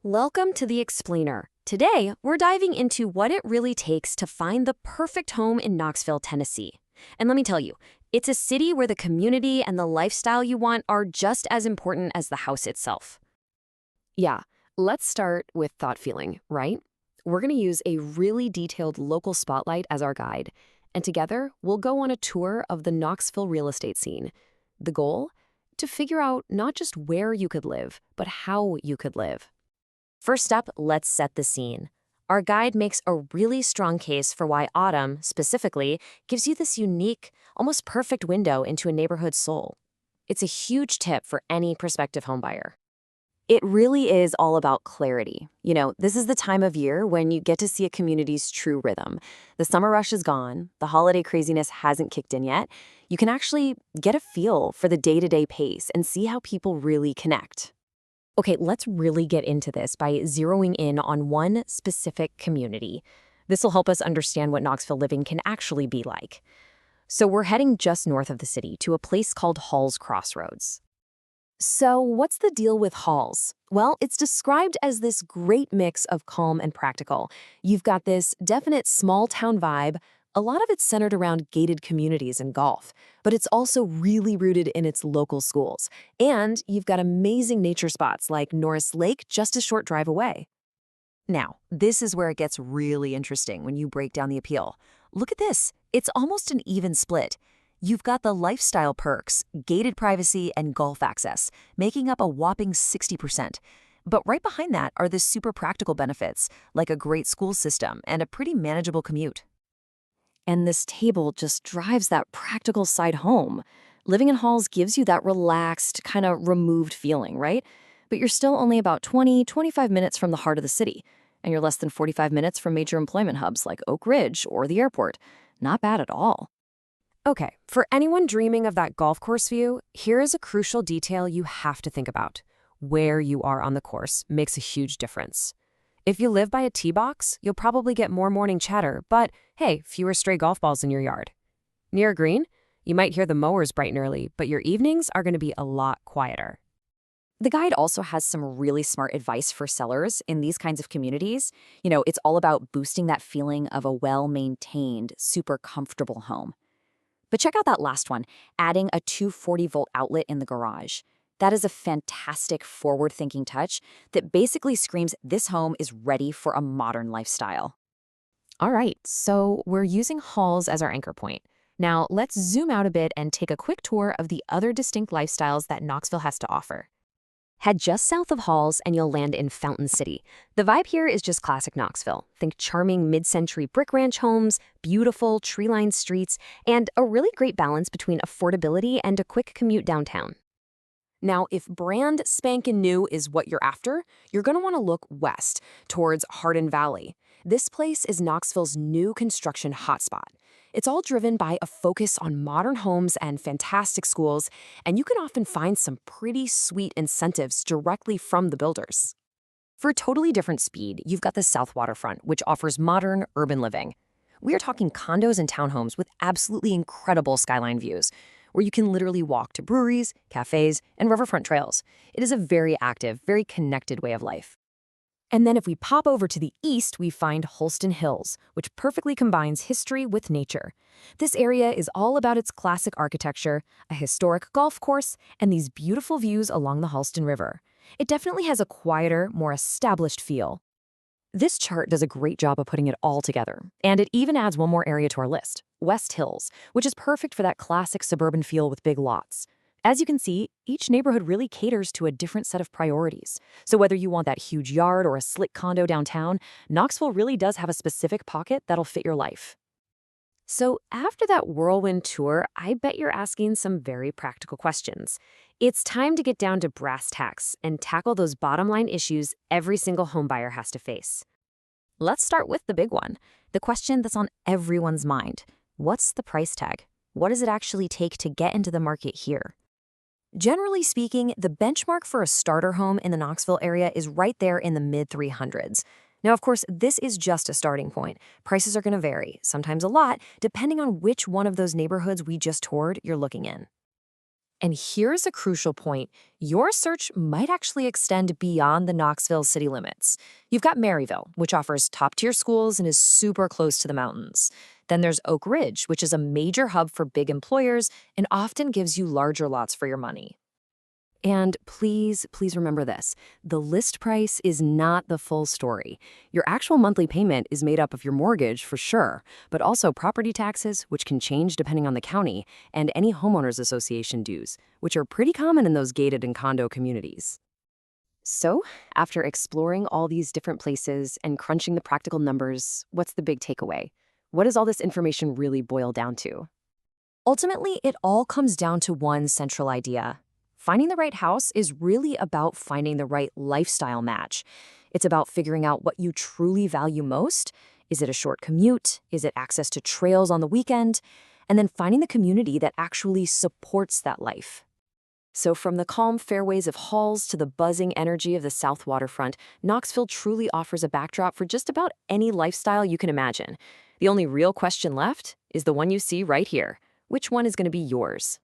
Welcome to The Explainer. Today, we're diving into what it really takes to find the perfect home in Knoxville, Tennessee. And let me tell you, it's a city where the community and the lifestyle you want are just as important as the house itself. Yeah, let's start with thought feeling, right? We're going to use a really detailed local spotlight as our guide, and together we'll go on a tour of the Knoxville real estate scene. The goal? To figure out not just where you could live, but how you could live. First up, let's set the scene. Our guide makes a really strong case for why autumn, specifically, gives you this unique, almost perfect window into a neighborhood's soul. It's a huge tip for any prospective homebuyer. It really is all about clarity. This is the time of year when you get to see a community's true rhythm. The summer rush is gone, the holiday craziness hasn't kicked in yet. You can actually get a feel for the day-to-day pace and see how people really connect. Okay, let's really get into this by zeroing in on one specific community. This will help us understand what Knoxville living can actually be like. So we're heading just north of the city to a place called Hall's Crossroads. So what's the deal with Halls? Well, it's described as this great mix of calm and practical. You've got this definite small-town vibe. A lot of it's centered around gated communities and golf, but it's also really rooted in its local schools. And you've got amazing nature spots like Norris Lake just a short drive away. Now, this is where it gets really interesting when you break down the appeal. Look at this. It's almost an even split. You've got the lifestyle perks, gated privacy, and golf access, making up a whopping 60%. But right behind that are the super practical benefits, like a great school system and a pretty manageable commute. And this table just drives that practical side home. Living in Halls gives you that relaxed, kind of removed feeling, right? But you're still only about 25 minutes from the heart of the city, and you're less than 45 minutes from major employment hubs like Oak Ridge or the airport. Not bad at all. Okay, for anyone dreaming of that golf course view, here is a crucial detail you have to think about. Where you are on the course makes a huge difference. If you live by a tee box, you'll probably get more morning chatter, but hey, fewer stray golf balls in your yard. Near a green, you might hear the mowers bright and early, but your evenings are going to be a lot quieter. The guide also has some really smart advice for sellers in these kinds of communities. It's all about boosting that feeling of a well-maintained, super comfortable home. But check out that last one, adding a 240-volt outlet in the garage. That is a fantastic forward-thinking touch that basically screams this home is ready for a modern lifestyle. All right, so we're using Halls as our anchor point. Now let's zoom out a bit and take a quick tour of the other distinct lifestyles that Knoxville has to offer. Head just south of Halls and you'll land in Fountain City. The vibe here is just classic Knoxville. Think charming mid-century brick ranch homes, beautiful tree-lined streets, and a really great balance between affordability and a quick commute downtown. Now, if brand spankin' new is what you're after, you're going to want to look west, towards Hardin Valley. This place is Knoxville's new construction hotspot. It's all driven by a focus on modern homes and fantastic schools, and you can often find some pretty sweet incentives directly from the builders. For a totally different speed, you've got the South Waterfront, which offers modern urban living. We are talking condos and townhomes with absolutely incredible skyline views, where you can literally walk to breweries, cafes, and riverfront trails. It is a very active, very connected way of life. And then if we pop over to the east, we find Holston Hills, which perfectly combines history with nature. This area is all about its classic architecture, a historic golf course, and these beautiful views along the Holston River. It definitely has a quieter, more established feel. This chart does a great job of putting it all together, and it even adds one more area to our list, West Hills, which is perfect for that classic suburban feel with big lots. As you can see, each neighborhood really caters to a different set of priorities. So whether you want that huge yard or a slick condo downtown, Knoxville really does have a specific pocket that'll fit your life. So after that whirlwind tour, I bet you're asking some very practical questions. It's time to get down to brass tacks and tackle those bottom line issues every single homebuyer has to face. Let's start with the big one, the question that's on everyone's mind. What's the price tag? What does it actually take to get into the market here? Generally speaking, the benchmark for a starter home in the Knoxville area is right there in the mid-300s. Now, of course, this is just a starting point. Prices are going to vary, sometimes a lot, depending on which one of those neighborhoods we just toured you're looking in. And here's a crucial point. Your search might actually extend beyond the Knoxville city limits. You've got Maryville, which offers top-tier schools and is super close to the mountains. Then there's Oak Ridge, which is a major hub for big employers and often gives you larger lots for your money. And please, please remember this. The list price is not the full story. Your actual monthly payment is made up of your mortgage, for sure, but also property taxes, which can change depending on the county, and any homeowners association dues, which are pretty common in those gated and condo communities. So, after exploring all these different places and crunching the practical numbers, what's the big takeaway? What does all this information really boil down to? Ultimately, it all comes down to one central idea. Finding the right house is really about finding the right lifestyle match. It's about figuring out what you truly value most. Is it a short commute? Is it access to trails on the weekend? And then finding the community that actually supports that life. So from the calm fairways of Halls to the buzzing energy of the South Waterfront, Knoxville truly offers a backdrop for just about any lifestyle you can imagine. The only real question left is the one you see right here. Which one is going to be yours?